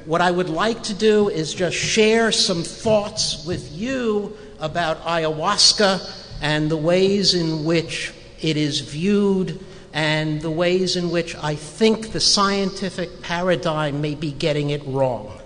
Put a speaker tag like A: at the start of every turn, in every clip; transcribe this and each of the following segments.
A: What I would like to do is just share some thoughts with you about ayahuasca and the ways in which it is viewed and the ways in which I think the scientific paradigm may be getting it wrong.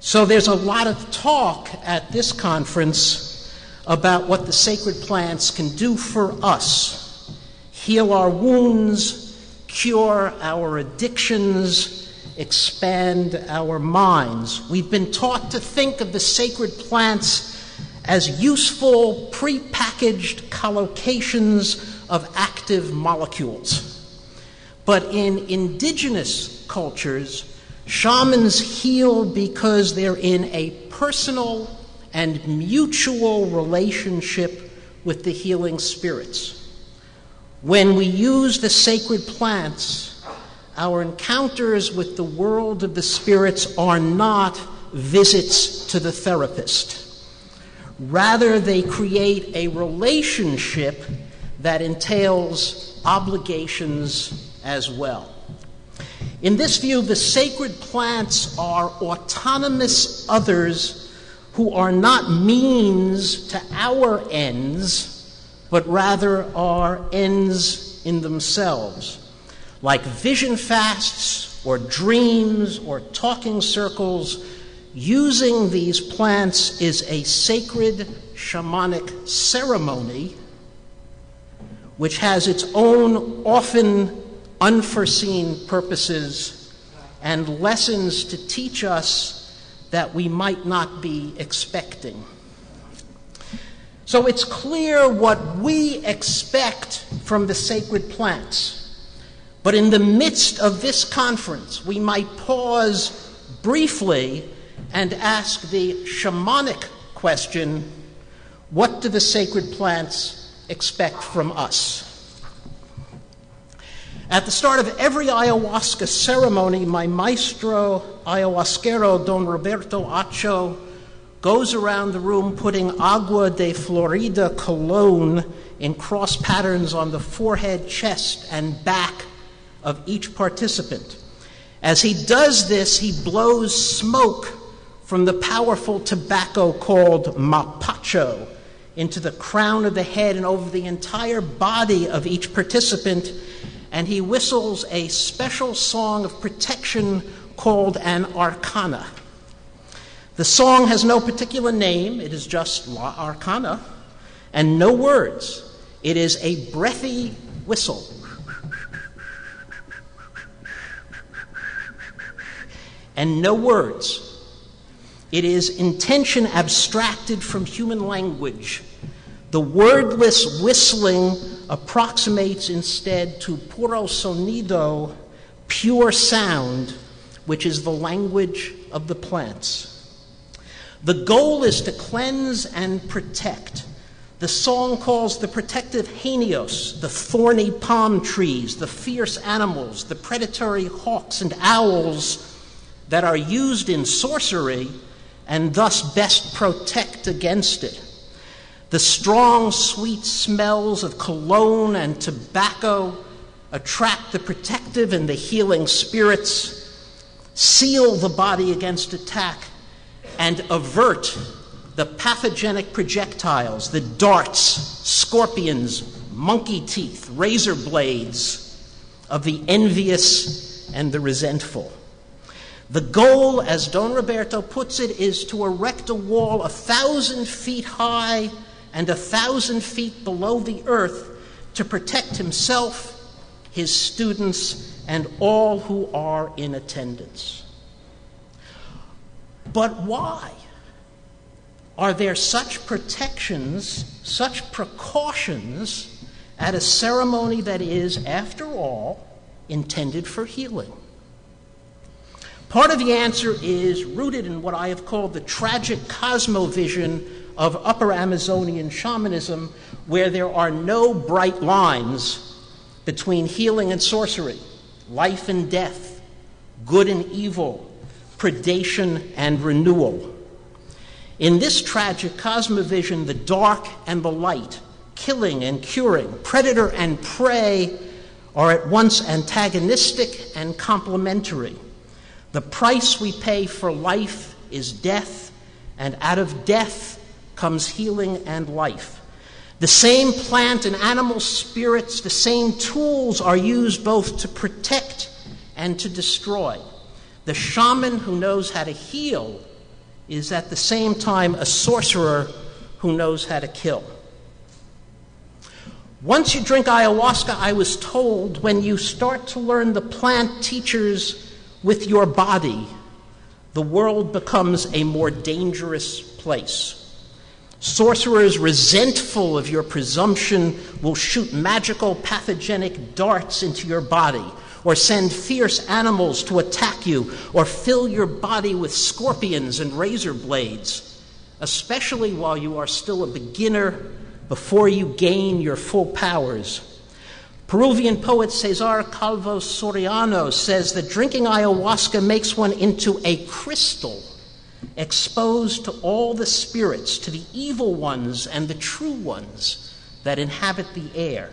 A: So there's a lot of talk at this conference about what the sacred plants can do for us, heal our wounds, cure our addictions, expand our minds. We've been taught to think of the sacred plants as useful, prepackaged collocations of active molecules. But in indigenous cultures, shamans heal because they're in a personal and mutual relationship with the healing spirits. When we use the sacred plants, our encounters with the world of the spirits are not visits to the therapist. Rather, they create a relationship that entails obligations as well. In this view, the sacred plants are autonomous others who are not means to our ends, but rather are ends in themselves. Like vision fasts or dreams or talking circles, using these plants is a sacred shamanic ceremony which has its own often unforeseen purposes and lessons to teach us that we might not be expecting. So it's clear what we expect from the sacred plants. But in the midst of this conference, we might pause briefly and ask the shamanic question, what do the sacred plants expect from us? At the start of every ayahuasca ceremony, my maestro ayahuasquero, Don Roberto Acho, goes around the room putting agua de Florida cologne in cross patterns on the forehead, chest, and back of each participant. As he does this, he blows smoke from the powerful tobacco called mapacho into the crown of the head and over the entire body of each participant, and he whistles a special song of protection called an arcana. The song has no particular name, it is just La Arcana, and no words. It is a breathy whistle. And no words. It is intention abstracted from human language. The wordless whistling approximates instead to puro sonido, pure sound, which is the language of the plants. The goal is to cleanse and protect. The song calls the protective genios, the thorny palm trees, the fierce animals, the predatory hawks and owls that are used in sorcery and thus best protect against it. The strong, sweet smells of cologne and tobacco attract the protective and the healing spirits, seal the body against attack, and avert the pathogenic projectiles, the darts, scorpions, monkey teeth, razor blades of the envious and the resentful. The goal, as Don Roberto puts it, is to erect a wall 1,000 feet high and 1,000 feet below the earth to protect himself, his students, and all who are in attendance. But why are there such protections, such precautions at a ceremony that is, after all, intended for healing? Part of the answer is rooted in what I have called the tragic cosmovision of Upper Amazonian shamanism, where there are no bright lines between healing and sorcery, life and death, good and evil, predation and renewal. In this tragic cosmovision, the dark and the light, killing and curing, predator and prey are at once antagonistic and complementary. The price we pay for life is death, and out of death comes healing and life. The same plant and animal spirits, the same tools are used both to protect and to destroy. The shaman who knows how to heal is at the same time a sorcerer who knows how to kill. Once you drink ayahuasca, I was told, when you start to learn the plant teachers with your body, the world becomes a more dangerous place. Sorcerers, resentful of your presumption, will shoot magical pathogenic darts into your body, or send fierce animals to attack you, or fill your body with scorpions and razor blades, especially while you are still a beginner before you gain your full powers. Peruvian poet Cesar Calvo Soriano says that drinking ayahuasca makes one into a crystal, exposed to all the spirits, to the evil ones and the true ones that inhabit the air.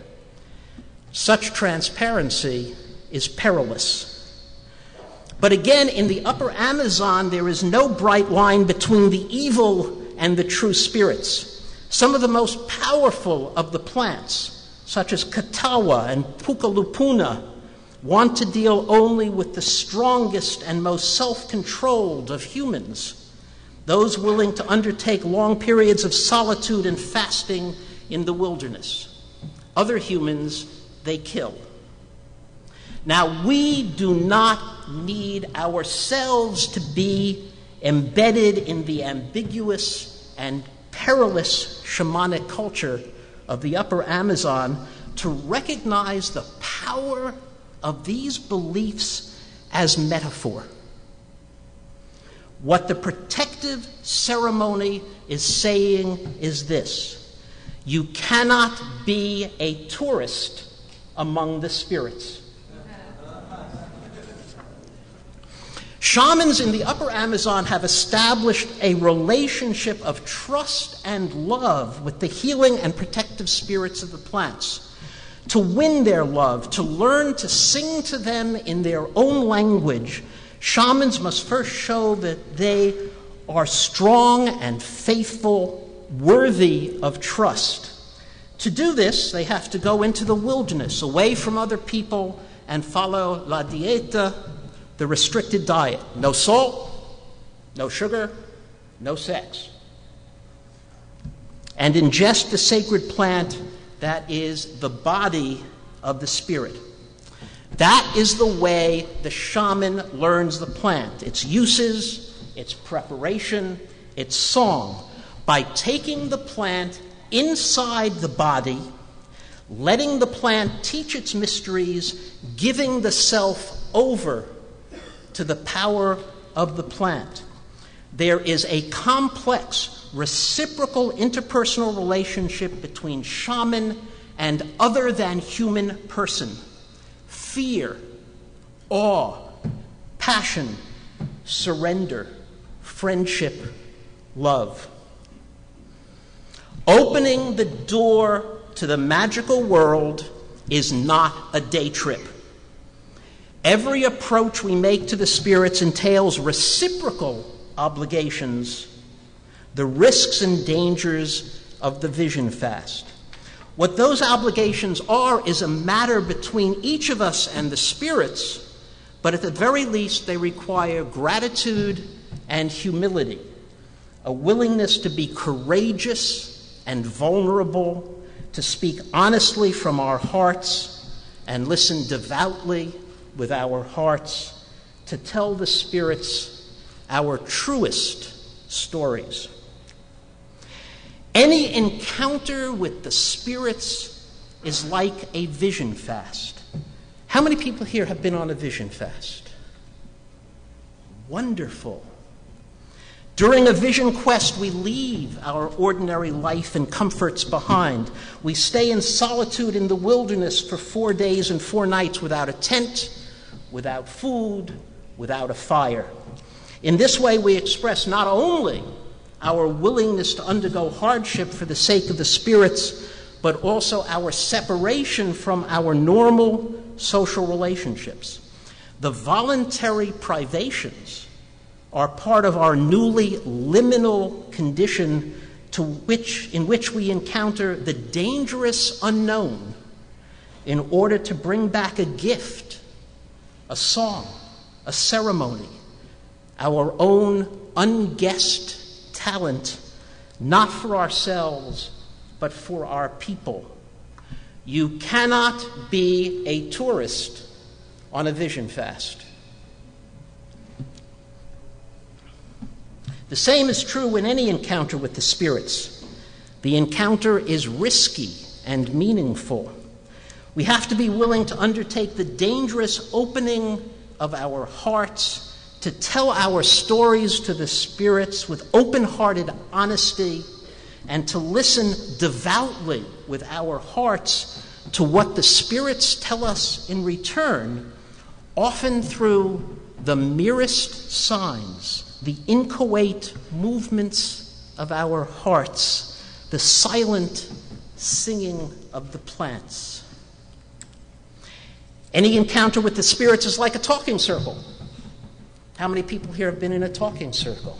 A: Such transparency is perilous. But again, in the upper Amazon, there is no bright line between the evil and the true spirits. Some of the most powerful of the plants, such as katawa and pukalupuna, want to deal only with the strongest and most self-controlled of humans, those willing to undertake long periods of solitude and fasting in the wilderness. Other humans, they kill. Now, we do not need ourselves to be embedded in the ambiguous and perilous shamanic culture of the upper Amazon to recognize the power of these beliefs as metaphor. What the protective ceremony is saying is this: you cannot be a tourist among the spirits. Shamans in the upper Amazon have established a relationship of trust and love with the healing and protective spirits of the plants. To win their love, to learn to sing to them in their own language, shamans must first show that they are strong and faithful, worthy of trust. To do this, they have to go into the wilderness, away from other people, and follow la dieta, the restricted diet. No salt, no sugar, no sex. And ingest the sacred plant that is the body of the spirit. That is the way the shaman learns the plant, its uses, its preparation, its song, by taking the plant inside the body, letting the plant teach its mysteries, giving the self over to the power of the plant. There is a complex, reciprocal interpersonal relationship between shaman and other than human person. Fear, awe, passion, surrender, friendship, love. Opening the door to the magical world is not a day trip. Every approach we make to the spirits entails reciprocal obligations, the risks and dangers of the vision fast. What those obligations are is a matter between each of us and the spirits, but at the very least they require gratitude and humility, a willingness to be courageous and vulnerable, to speak honestly from our hearts and listen devoutly with our hearts, to tell the spirits our truest stories. Any encounter with the spirits is like a vision fast. How many people here have been on a vision fast? Wonderful. During a vision quest, we leave our ordinary life and comforts behind. We stay in solitude in the wilderness for 4 days and 4 nights without a tent, without food, without a fire. In this way, we express not only our willingness to undergo hardship for the sake of the spirits, but also our separation from our normal social relationships. The voluntary privations are part of our newly liminal condition in which we encounter the dangerous unknown in order to bring back a gift, a song, a ceremony, our own unguessed talent, not for ourselves, but for our people. You cannot be a tourist on a vision fast. The same is true in any encounter with the spirits. The encounter is risky and meaningful. We have to be willing to undertake the dangerous opening of our hearts, to tell our stories to the spirits with open-hearted honesty, and to listen devoutly with our hearts to what the spirits tell us in return, often through the merest signs, the inchoate movements of our hearts, the silent singing of the plants. Any encounter with the spirits is like a talking circle. How many people here have been in a talking circle?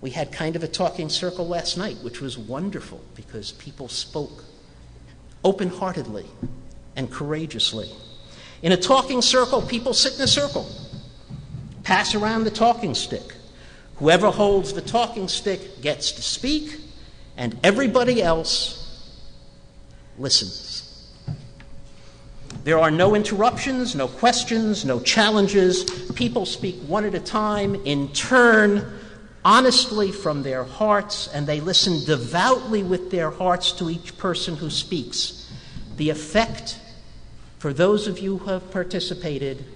A: We had kind of a talking circle last night, which was wonderful because people spoke open-heartedly and courageously. In a talking circle, people sit in a circle, pass around the talking stick. Whoever holds the talking stick gets to speak, and everybody else listens. There are no interruptions, no questions, no challenges. People speak one at a time, in turn, honestly from their hearts, and they listen devoutly with their hearts to each person who speaks. The effect, for those of you who have participated,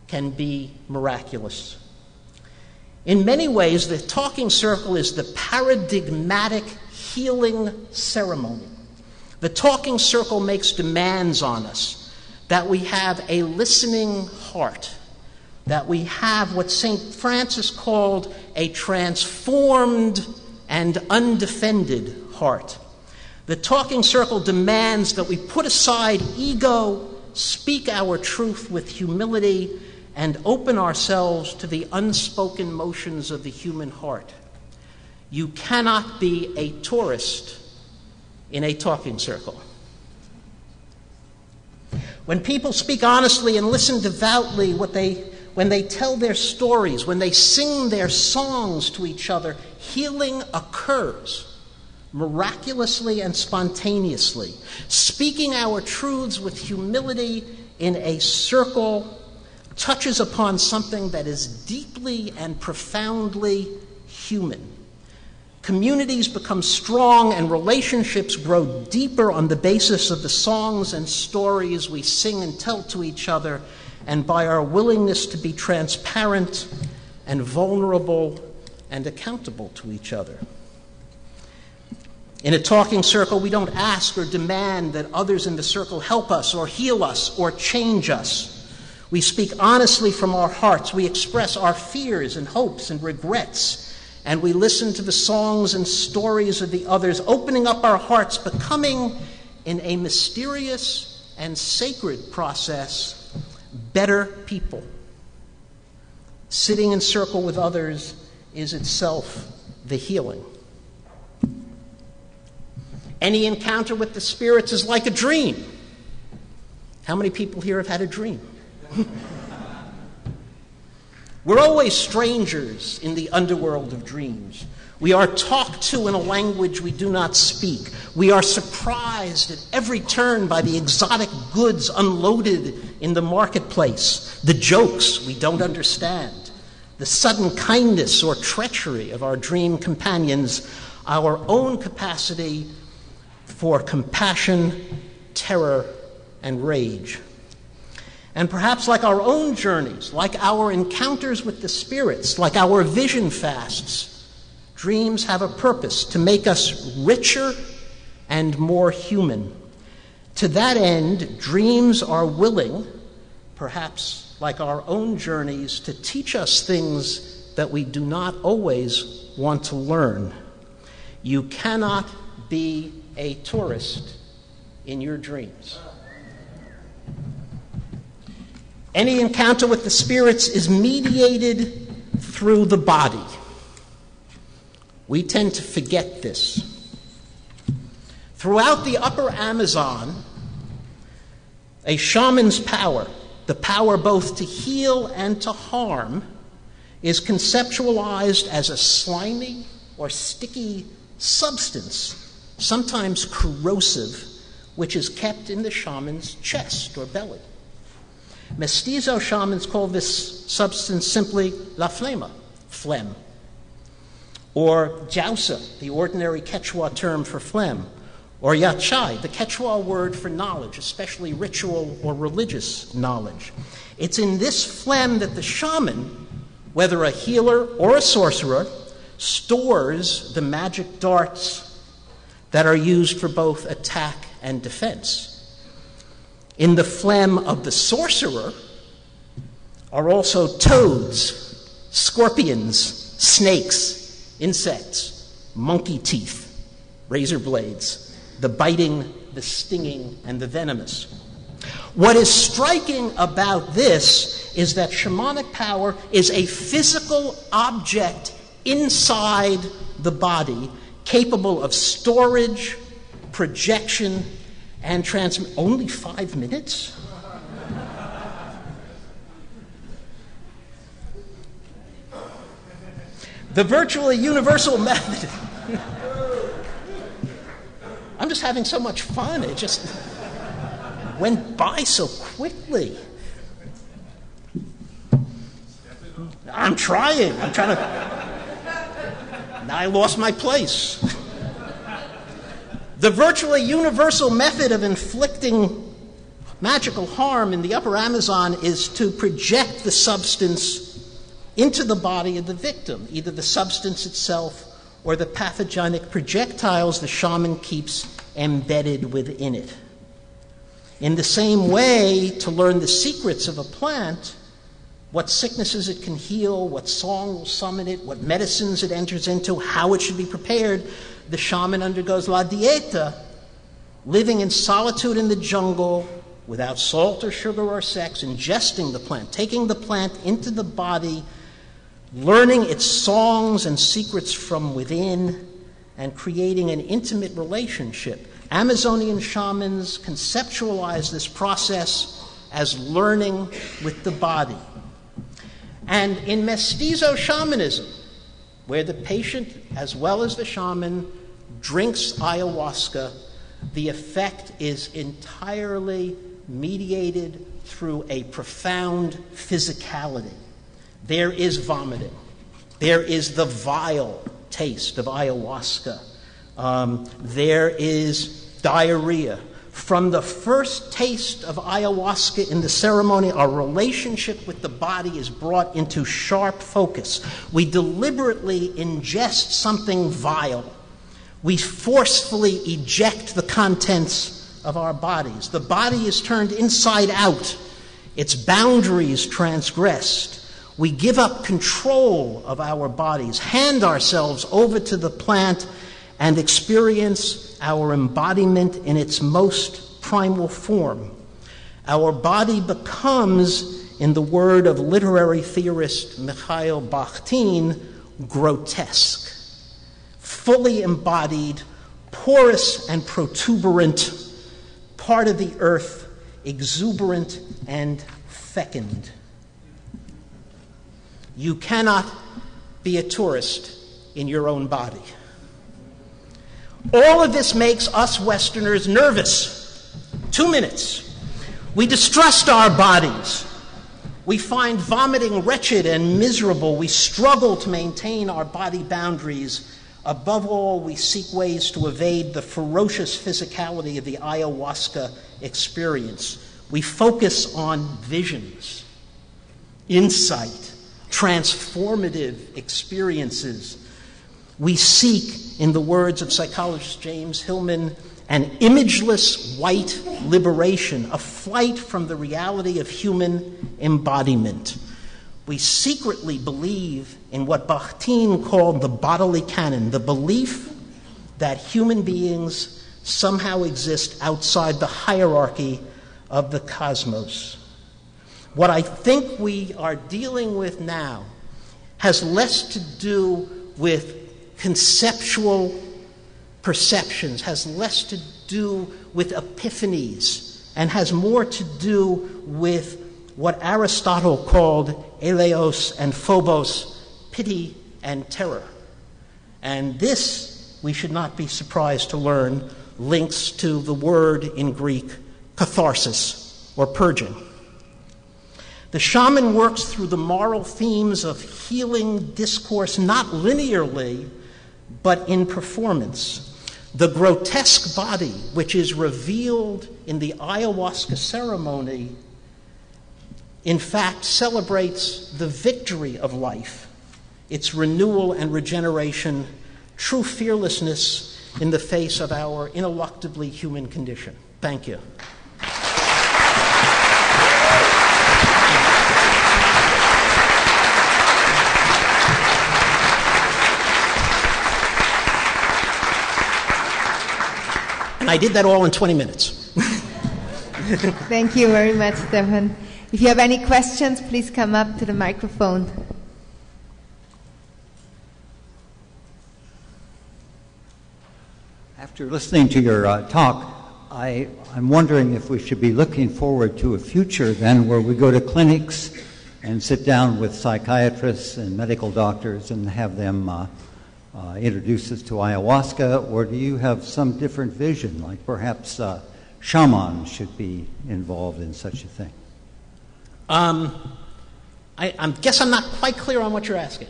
A: can be miraculous. In many ways, the talking circle is the paradigmatic healing ceremony. The talking circle makes demands on us that we have a listening heart, that we have what St. Francis called a transformed and undefended heart. The talking circle demands that we put aside ego, speak our truth with humility, and open ourselves to the unspoken motions of the human heart. You cannot be a tourist in a talking circle. When people speak honestly and listen devoutly, when they tell their stories, when they sing their songs to each other, healing occurs miraculously and spontaneously. Speaking our truths with humility in a circle touches upon something that is deeply and profoundly human. Communities become strong and relationships grow deeper on the basis of the songs and stories we sing and tell to each other, and by our willingness to be transparent and vulnerable and accountable to each other. In a talking circle, we don't ask or demand that others in the circle help us or heal us or change us. We speak honestly from our hearts. We express our fears and hopes and regrets, and we listen to the songs and stories of the others, opening up our hearts, becoming, in a mysterious and sacred process, better people. Sitting in circle with others is itself the healing. Any encounter with the spirits is like a dream. How many people here have had a dream? We're always strangers in the underworld of dreams. We are talked to in a language we do not speak. We are surprised at every turn by the exotic goods unloaded in the marketplace, the jokes we don't understand, the sudden kindness or treachery of our dream companions, our own capacity for compassion, terror, and rage. And perhaps like our own journeys, like our encounters with the spirits, like our vision fasts, dreams have a purpose to make us richer and more human. To that end, dreams are willing, perhaps like our own journeys, to teach us things that we do not always want to learn. You cannot be a tourist in your dreams. Any encounter with the spirits is mediated through the body. We tend to forget this. Throughout the upper Amazon, a shaman's power, the power both to heal and to harm, is conceptualized as a slimy or sticky substance, sometimes corrosive, which is kept in the shaman's chest or belly. Mestizo shamans call this substance simply la flema, phlegm, or jausa, the ordinary Quechua term for phlegm, or yachai, the Quechua word for knowledge, especially ritual or religious knowledge. It's in this phlegm that the shaman, whether a healer or a sorcerer, stores the magic darts that are used for both attack and defense. In the phlegm of the sorcerer are also toads, scorpions, snakes, insects, monkey teeth, razor blades, the biting, the stinging, and the venomous. What is striking about this is that shamanic power is a physical object inside the body, capable of storage, projection, and transmission. Only 5 minutes? The virtually universal method. I'm just having so much fun. It just went by so quickly. I'm trying to. Now I lost my place. The virtually universal method of inflicting magical harm in the upper Amazon is to project the substance into the body of the victim, either the substance itself or the pathogenic projectiles the shaman keeps embedded within it. In the same way, to learn the secrets of a plant, what sicknesses it can heal, what song will summon it, what medicines it enters into, how it should be prepared, the shaman undergoes la dieta, living in solitude in the jungle, without salt or sugar or sex, ingesting the plant, taking the plant into the body, learning its songs and secrets from within, and creating an intimate relationship. Amazonian shamans conceptualize this process as learning with the body. And in mestizo shamanism, where the patient as well as the shaman drinks ayahuasca, the effect is entirely mediated through a profound physicality. There is vomiting. There is the vile taste of ayahuasca. There is diarrhea. From the first taste of ayahuasca in the ceremony, our relationship with the body is brought into sharp focus. We deliberately ingest something vile. We forcefully eject the contents of our bodies. The body is turned inside out, its boundaries transgressed. We give up control of our bodies, hand ourselves over to the plant, and experience our embodiment in its most primal form. Our body becomes, in the word of literary theorist Mikhail Bakhtin, grotesque, fully embodied, porous and protuberant, part of the earth, exuberant and fecund. You cannot be a tourist in your own body. All of this makes us Westerners nervous. 2 minutes. We distrust our bodies. We find vomiting wretched and miserable. We struggle to maintain our body boundaries. Above all, we seek ways to evade the ferocious physicality of the ayahuasca experience. We focus on visions, insight, transformative experiences. We seek, in the words of psychologist James Hillman, an imageless white liberation, a flight from the reality of human embodiment. We secretly believe in what Bakhtin called the bodily canon, the belief that human beings somehow exist outside the hierarchy of the cosmos. What I think we are dealing with now has less to do with conceptual perceptions, has less to do with epiphanies, and has more to do with what Aristotle called eleos and phobos, pity and terror. And this, we should not be surprised to learn, links to the word in Greek, catharsis, or purging. The shaman works through the moral themes of healing discourse not linearly, but in performance. The grotesque body, which is revealed in the ayahuasca ceremony, in fact celebrates the victory of life, its renewal and regeneration, true fearlessness in the face of our ineluctably human condition. Thank you. And I did that all in 20 minutes.
B: Thank you very much, Stephan. If you have any questions, please come up to the microphone.
C: After listening to your talk, I'm wondering if we should be looking forward to a future then where we go to clinics and sit down with psychiatrists and medical doctors and have them introduce us to ayahuasca, or do you have some different vision, like perhaps shamans should be involved in such a thing?
A: I guess I'm not quite clear on what you're asking.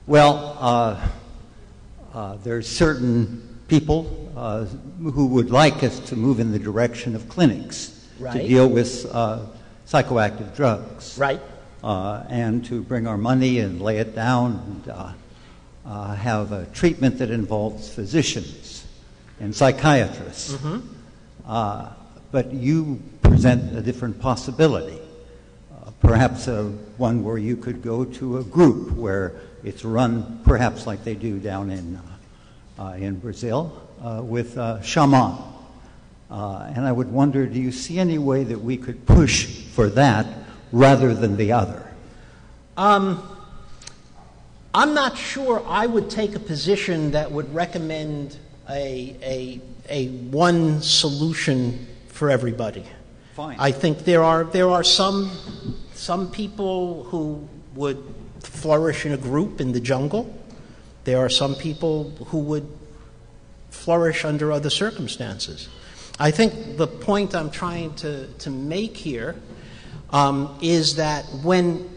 C: Well, there's certain people who would like us to move in the direction of clinics to deal with psychoactive drugs.
A: Right.
C: And to bring our money and lay it down and have a treatment that involves physicians and psychiatrists. Mm-hmm. But you present a different possibility. Perhaps one where you could go to a group where it's run perhaps like they do down in Brazil with shaman. And I would wonder, do you see any way that we could push for that rather than the other?
A: I'm not sure I would take a position that would recommend a one solution for everybody.
C: Fine.
A: I think there are some people who would flourish in a group in the jungle. There are some people who would flourish under other circumstances. I think the point I'm trying to make here is that when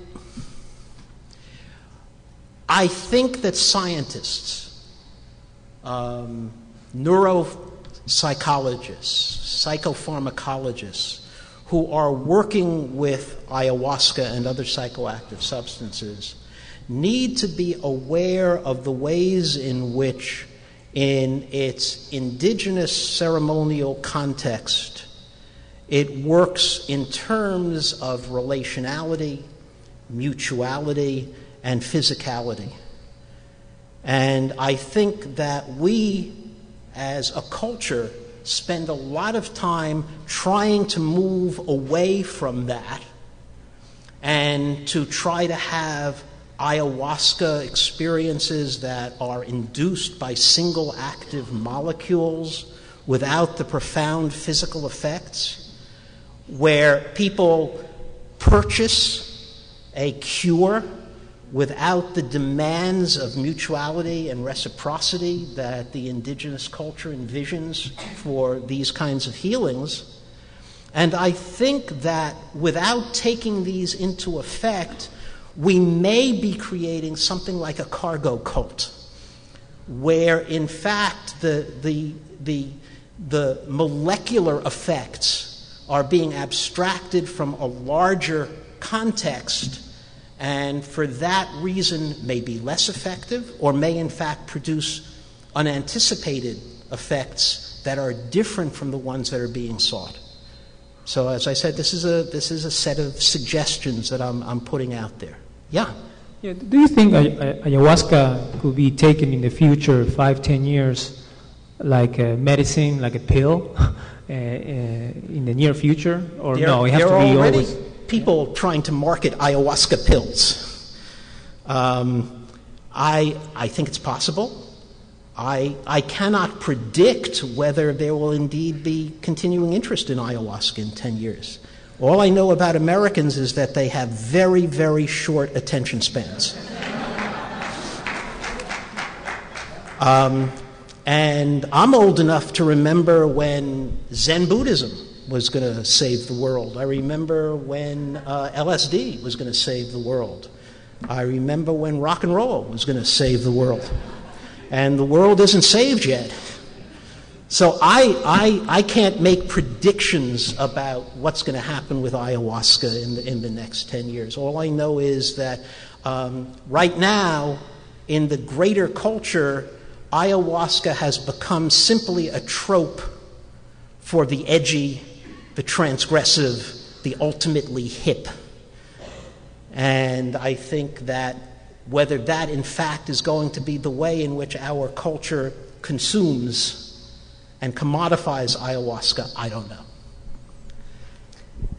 A: I think that scientists, neuropsychologists, psychopharmacologists, who are working with ayahuasca and other psychoactive substances need to be aware of the ways in which, in its indigenous ceremonial context, it works in terms of relationality, mutuality, and physicality. And I think that we, as a culture, spend a lot of time trying to move away from that and to try to have ayahuasca experiences that are induced by single active molecules without the profound physical effects, where people purchase a cure without the demands of mutuality and reciprocity that the indigenous culture envisions for these kinds of healings. And I think that without taking these into effect, we may be creating something like a cargo cult, where in fact the molecular effects are being abstracted from a larger context, and for that reason may be less effective, or may in fact produce unanticipated effects that are different from the ones that are being sought. So as I said, this is a set of suggestions that I'm putting out there. Yeah.
D: Yeah. Do you think ayahuasca could be taken in the future, 5-10 years, like a medicine, like a pill, in the near future, or no? It has to be always.
A: people trying to market ayahuasca pills. I think it's possible. I cannot predict whether there will indeed be continuing interest in ayahuasca in 10 years. All I know about Americans is that they have very, very short attention spans. And I'm old enough to remember when Zen Buddhism was going to save the world. I remember when LSD was going to save the world. I remember when rock and roll was going to save the world. And the world isn't saved yet. So I can't make predictions about what's going to happen with ayahuasca in the next 10 years. All I know is that right now, in the greater culture, ayahuasca has become simply a trope for the edgy, the transgressive, the ultimately hip. And I think that whether that in fact is going to be the way in which our culture consumes and commodifies ayahuasca, I don't know.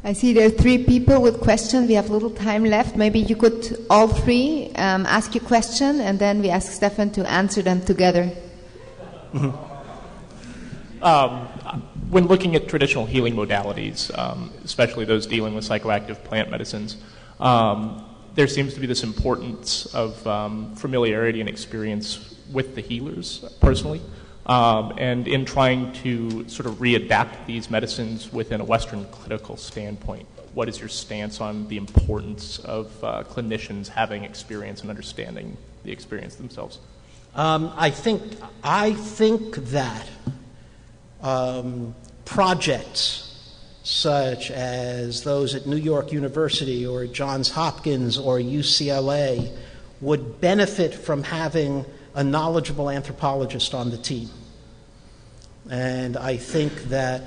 B: I see there are 3 people with questions. We have a little time left. Maybe you could all 3 ask your question, and then we ask Stephan to answer them together.
E: Mm-hmm. When looking at traditional healing modalities, especially those dealing with psychoactive plant medicines, there seems to be this importance of familiarity and experience with the healers personally. And in trying to sort of readapt these medicines within a Western clinical standpoint, what is your stance on the importance of clinicians having experience and understanding the experience themselves?
A: I think that projects such as those at New York University or Johns Hopkins or UCLA would benefit from having a knowledgeable anthropologist on the team. And I think that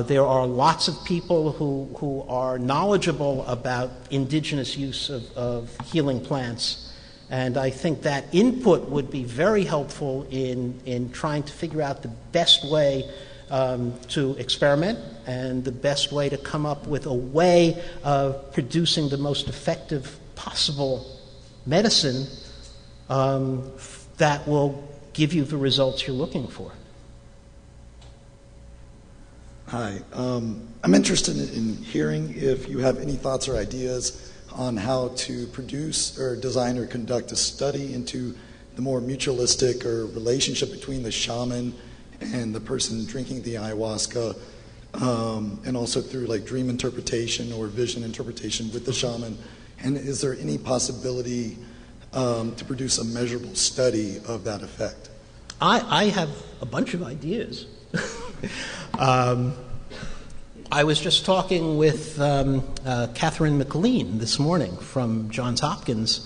A: there are lots of people who are knowledgeable about indigenous use of healing plants. And I think that input would be very helpful in trying to figure out the best way to experiment and the best way to come up with a way of producing the most effective possible medicine that will give you the results you're looking for.
F: Hi. I'm interested in hearing if you have any thoughts or ideas on how to produce or design or conduct a study into the more mutualistic or relationship between the shaman and the person drinking the ayahuasca, and also through like dream interpretation or vision interpretation with the shaman. And is there any possibility to produce a measurable study of that effect?
A: I have a bunch of ideas. I was just talking with Catherine McLean this morning from Johns Hopkins,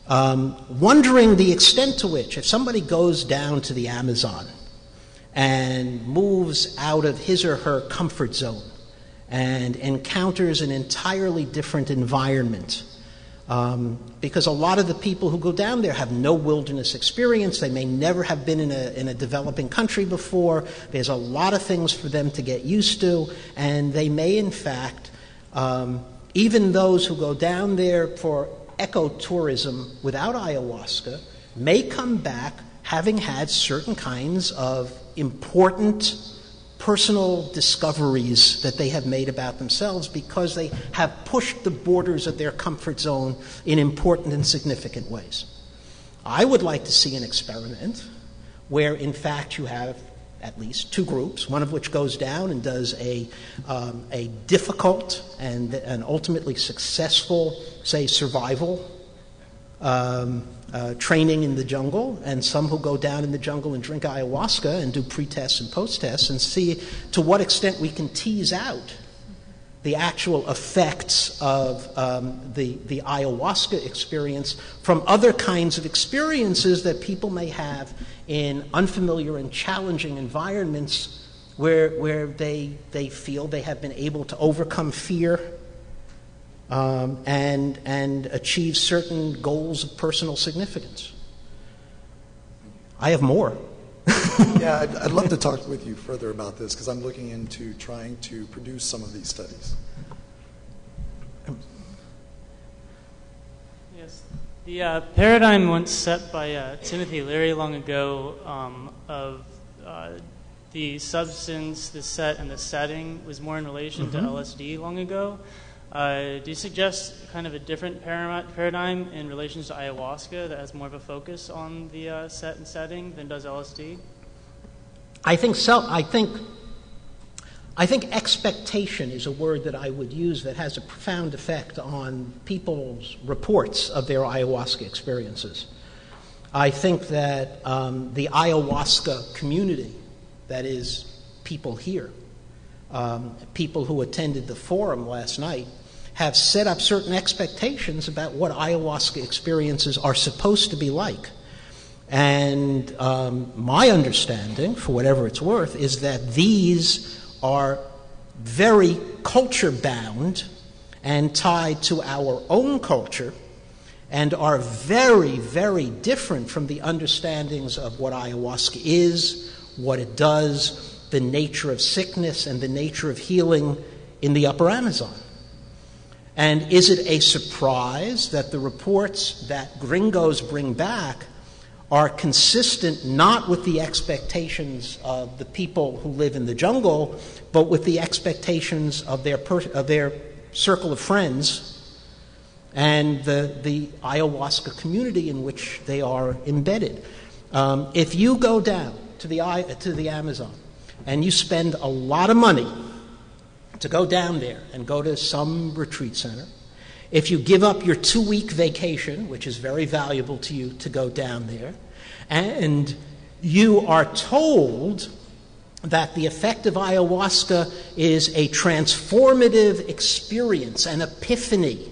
A: wondering the extent to which, if somebody goes down to the Amazon and moves out of his or her comfort zone and encounters an entirely different environment, because a lot of the people who go down there have no wilderness experience. They may never have been in a developing country before. There's a lot of things for them to get used to, and they may, in fact, even those who go down there for ecotourism without ayahuasca may come back having had certain kinds of important personal discoveries that they have made about themselves because they have pushed the borders of their comfort zone in important and significant ways. I would like to see an experiment where, in fact, you have at least 2 groups, one of which goes down and does a difficult and ultimately successful, say, survival training in the jungle, and some who go down in the jungle and drink ayahuasca and do pre-tests and post-tests and see to what extent we can tease out the actual effects of the ayahuasca experience from other kinds of experiences that people may have in unfamiliar and challenging environments where they feel they have been able to overcome fear and achieve certain goals of personal significance. I have more.
F: Yeah, I'd love to talk with you further about this because I'm looking into trying to produce some of these studies.
G: Yes. The paradigm once set by Timothy Leary long ago of the substance, the set, and the setting was more in relation to LSD long ago. Do you suggest kind of a different paradigm in relation to ayahuasca that has more of a focus on the set and setting than does LSD?
A: I think expectation is a word that I would use that has a profound effect on people's reports of their ayahuasca experiences. I think that the ayahuasca community, that is, people here, people who attended the forum last night, have set up certain expectations about what ayahuasca experiences are supposed to be like. And my understanding, for whatever it's worth, is that these are very culture-bound and tied to our own culture and are very, very different from the understandings of what ayahuasca is, what it does, the nature of sickness and the nature of healing in the upper Amazon. And is it a surprise that the reports that gringos bring back are consistent not with the expectations of the people who live in the jungle, but with the expectations of their circle of friends and the ayahuasca community in which they are embedded? If you go down to the Amazon and you spend a lot of money to go down there and go to some retreat center, if you give up your 2-week vacation, which is very valuable to you to go down there, and you are told that the effect of ayahuasca is a transformative experience, an epiphany,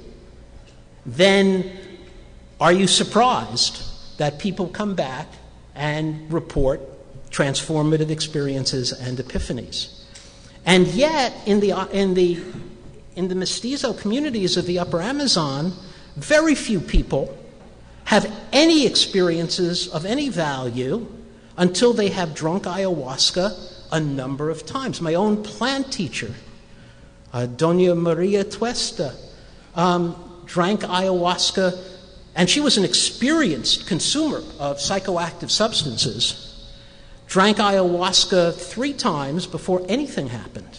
A: then are you surprised that people come back and report transformative experiences and epiphanies? And yet, in the mestizo communities of the Upper Amazon, very few people have any experiences of any value until they have drunk ayahuasca a number of times. My own plant teacher, Doña Maria Tuesta, drank ayahuasca, and she was an experienced consumer of psychoactive substances, drank ayahuasca 3 times before anything happened.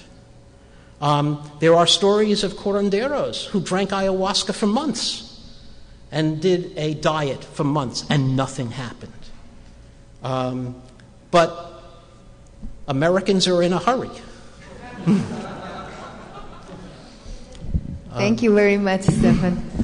A: There are stories of curanderos who drank ayahuasca for months and did a diet for months, and nothing happened. But Americans are in a hurry.
B: Thank you very much, Stephan.